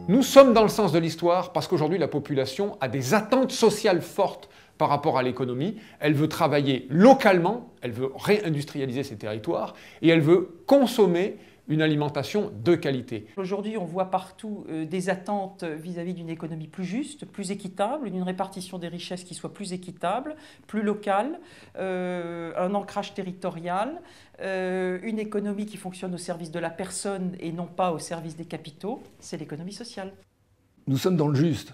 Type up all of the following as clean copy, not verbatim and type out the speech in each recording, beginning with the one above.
Nous sommes dans le sens de l'histoire parce qu'aujourd'hui la population a des attentes sociales fortes par rapport à l'économie. Elle veut travailler localement, elle veut réindustrialiser ses territoires et elle veut consommer une alimentation de qualité. Aujourd'hui, on voit partout des attentes vis-à-vis d'une économie plus juste, plus équitable, d'une répartition des richesses qui soit plus équitable, plus locale, un ancrage territorial, une économie qui fonctionne au service de la personne et non pas au service des capitaux. C'est l'économie sociale. Nous sommes dans le juste,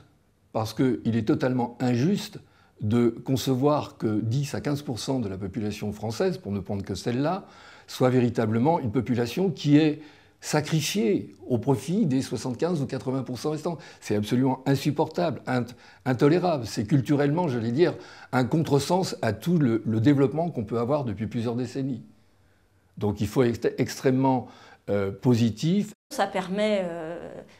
parce qu'il est totalement injuste de concevoir que 10 à 15% de la population française, pour ne prendre que celle-là, soit véritablement une population qui est sacrifiée au profit des 75 ou 80% restants. C'est absolument insupportable, intolérable. C'est culturellement, j'allais dire, un contresens à tout le développement qu'on peut avoir depuis plusieurs décennies. Donc il faut être extrêmement positif. Ça permet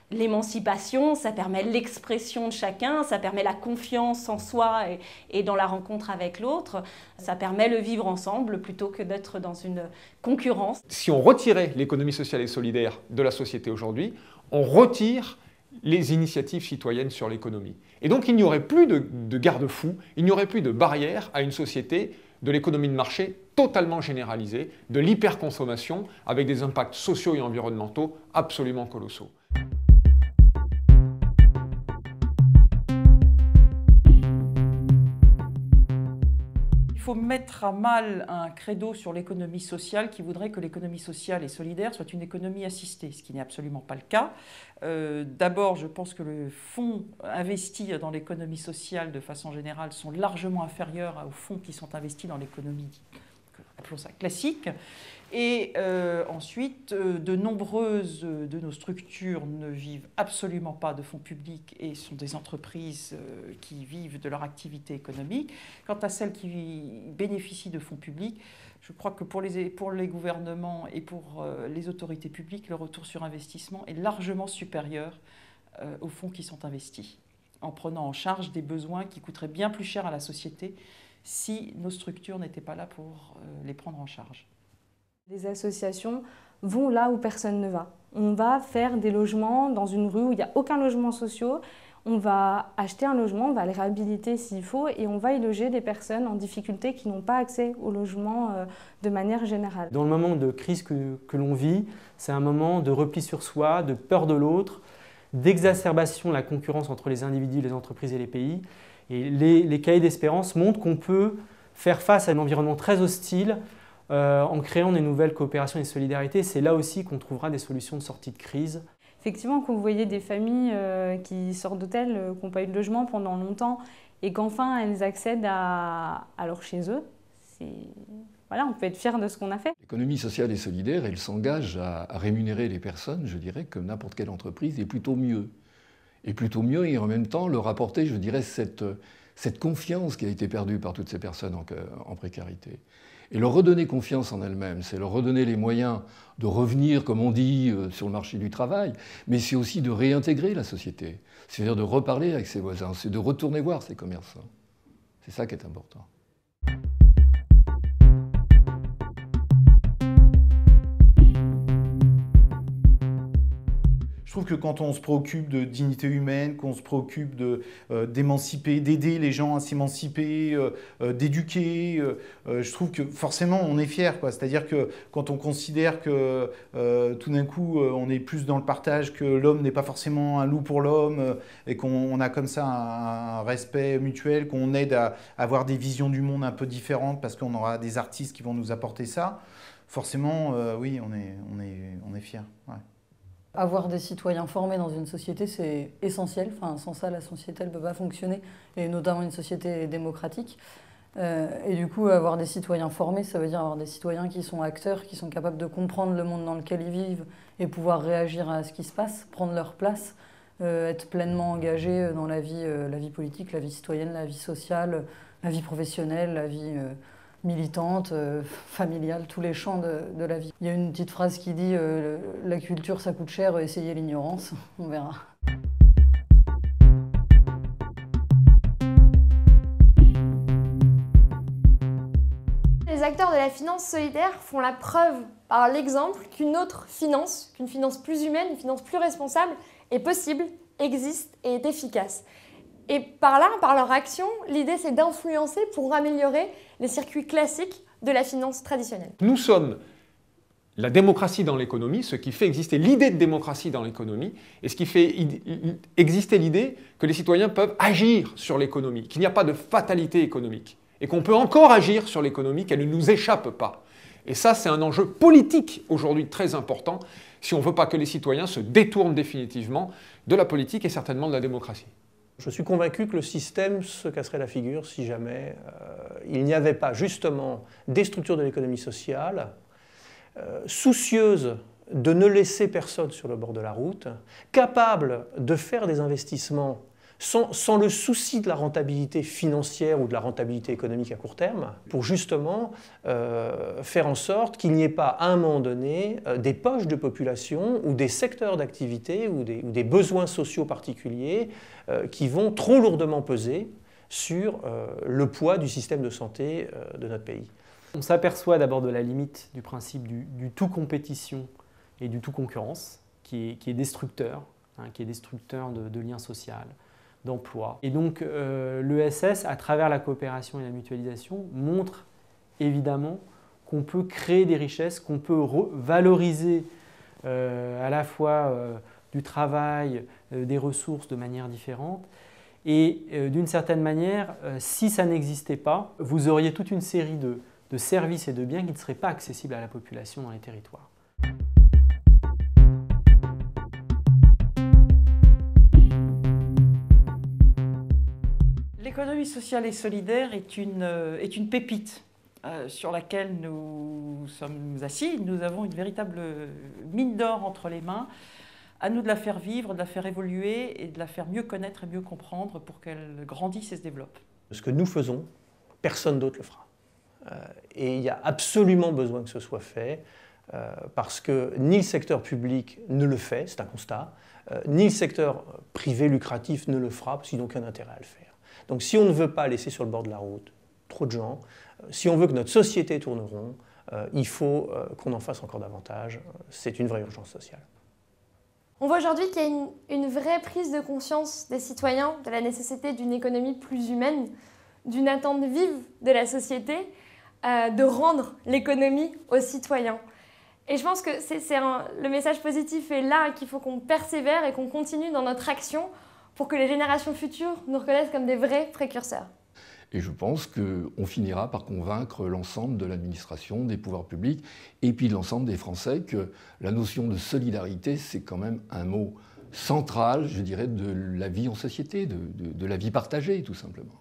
l'émancipation, ça permet l'expression de chacun, ça permet la confiance en soi et dans la rencontre avec l'autre. Ça permet le vivre ensemble plutôt que d'être dans une concurrence. Si on retirait l'économie sociale et solidaire de la société aujourd'hui, on retire les initiatives citoyennes sur l'économie. Et donc il n'y aurait plus de garde-fous, il n'y aurait plus de barrières à une société de l'économie de marché totalement généralisée, de l'hyperconsommation avec des impacts sociaux et environnementaux absolument colossaux. Il faut mettre à mal un credo sur l'économie sociale qui voudrait que l'économie sociale et solidaire soit une économie assistée, ce qui n'est absolument pas le cas. D'abord, je pense que les fonds investis dans l'économie sociale de façon générale sont largement inférieurs aux fonds qui sont investis dans l'économie, appelons ça classique. Et ensuite, de nombreuses de nos structures ne vivent absolument pas de fonds publics et sont des entreprises qui vivent de leur activité économique. Quant à celles qui bénéficient de fonds publics, je crois que pour les gouvernements et pour les autorités publiques, le retour sur investissement est largement supérieur aux fonds qui sont investis, en prenant en charge des besoins qui coûteraient bien plus cher à la société si nos structures n'étaient pas là pour les prendre en charge. Les associations vont là où personne ne va. On va faire des logements dans une rue où il n'y a aucun logement social. On va acheter un logement, on va le réhabiliter s'il faut et on va y loger des personnes en difficulté qui n'ont pas accès au logement de manière générale. Dans le moment de crise que l'on vit, c'est un moment de repli sur soi, de peur de l'autre, d'exacerbation de la concurrence entre les individus, les entreprises et les pays. Et les cahiers d'espérance montrent qu'on peut faire face à un environnement très hostile en créant des nouvelles coopérations et solidarités. C'est là aussi qu'on trouvera des solutions de sortie de crise. Effectivement, quand vous voyez des familles qui sortent d'hôtels, qui n'ont pas eu de logement pendant longtemps et qu'enfin elles accèdent à leur chez eux, voilà, on peut être fier de ce qu'on a fait. L'économie sociale et solidaire, elle s'engage à rémunérer les personnes, je dirais, comme n'importe quelle entreprise, et plutôt mieux. Et en même temps leur apporter, je dirais, cette confiance qui a été perdue par toutes ces personnes en précarité. Et leur redonner confiance en elles-mêmes, c'est leur redonner les moyens de revenir, comme on dit, sur le marché du travail, mais c'est aussi de réintégrer la société, c'est-à-dire de reparler avec ses voisins, c'est de retourner voir ses commerçants. C'est ça qui est important. Je trouve que quand on se préoccupe de dignité humaine, qu'on se préoccupe d'émanciper, d'aider les gens à s'émanciper, d'éduquer, je trouve que forcément on est fier, quoi. C'est-à-dire que quand on considère que tout d'un coup on est plus dans le partage, que l'homme n'est pas forcément un loup pour l'homme et qu'on a comme ça un respect mutuel, qu'on aide à avoir des visions du monde un peu différentes parce qu'on aura des artistes qui vont nous apporter ça, forcément oui, on est fier. Ouais. Avoir des citoyens formés dans une société, c'est essentiel. Enfin, sans ça, la société ne peut pas fonctionner, et notamment une société démocratique. Et du coup, avoir des citoyens formés, ça veut dire avoir des citoyens qui sont acteurs, qui sont capables de comprendre le monde dans lequel ils vivent et pouvoir réagir à ce qui se passe, prendre leur place, être pleinement engagés dans la vie politique, la vie citoyenne, la vie sociale, la vie professionnelle, la vie militante, familiale, tous les champs de la vie. Il y a une petite phrase qui dit « La culture, ça coûte cher, essayez l'ignorance ». On verra. Les les acteurs de la finance solidaire font la preuve par l'exemple qu'une autre finance, qu'une finance plus humaine, une finance plus responsable, est possible, existe et est efficace. Et par là, par leur action, l'idée c'est d'influencer pour améliorer les circuits classiques de la finance traditionnelle. Nous sommes la démocratie dans l'économie, ce qui fait exister l'idée de démocratie dans l'économie, et ce qui fait exister l'idée que les citoyens peuvent agir sur l'économie, qu'il n'y a pas de fatalité économique, et qu'on peut encore agir sur l'économie, qu'elle ne nous échappe pas. Et ça, c'est un enjeu politique aujourd'hui très important, si on ne veut pas que les citoyens se détournent définitivement de la politique et certainement de la démocratie. Je suis convaincu que le système se casserait la figure si jamais il n'y avait pas justement des structures de l'économie sociale soucieuses de ne laisser personne sur le bord de la route, capables de faire des investissements sans le souci de la rentabilité financière ou de la rentabilité économique à court terme, pour justement faire en sorte qu'il n'y ait pas à un moment donné des poches de population ou des secteurs d'activité ou des besoins sociaux particuliers qui vont trop lourdement peser sur le poids du système de santé de notre pays. On s'aperçoit d'abord de la limite du principe du tout compétition et du tout concurrence, qui est destructeur, qui est destructeur de liens sociaux, d'emploi. Et donc l'ESS, à travers la coopération et la mutualisation, montre évidemment qu'on peut créer des richesses, qu'on peut valoriser à la fois du travail, des ressources de manière différente. Et d'une certaine manière, si ça n'existait pas, vous auriez toute une série de services et de biens qui ne seraient pas accessibles à la population dans les territoires. L'économie sociale et solidaire est une pépite sur laquelle nous sommes assis. Nous avons une véritable mine d'or entre les mains. À nous de la faire vivre, de la faire évoluer et de la faire mieux connaître et mieux comprendre pour qu'elle grandisse et se développe. Ce que nous faisons, personne d'autre le fera. Et il y a absolument besoin que ce soit fait parce que ni le secteur public ne le fait, c'est un constat, ni le secteur privé lucratif ne le fera parce qu'ils n'ont aucun intérêt à le faire. Donc si on ne veut pas laisser sur le bord de la route trop de gens, si on veut que notre société tourne rond, il faut qu'on en fasse encore davantage. C'est une vraie urgence sociale. On voit aujourd'hui qu'il y a une vraie prise de conscience des citoyens de la nécessité d'une économie plus humaine, d'une attente vive de la société, de rendre l'économie aux citoyens. Et je pense que le message positif est là, qu'il faut qu'on persévère et qu'on continue dans notre action pour que les générations futures nous reconnaissent comme des vrais précurseurs. Et je pense qu'on finira par convaincre l'ensemble de l'administration, des pouvoirs publics, et puis l'ensemble des Français que la notion de solidarité, c'est quand même un mot central, je dirais, de la vie en société, de la vie partagée, tout simplement.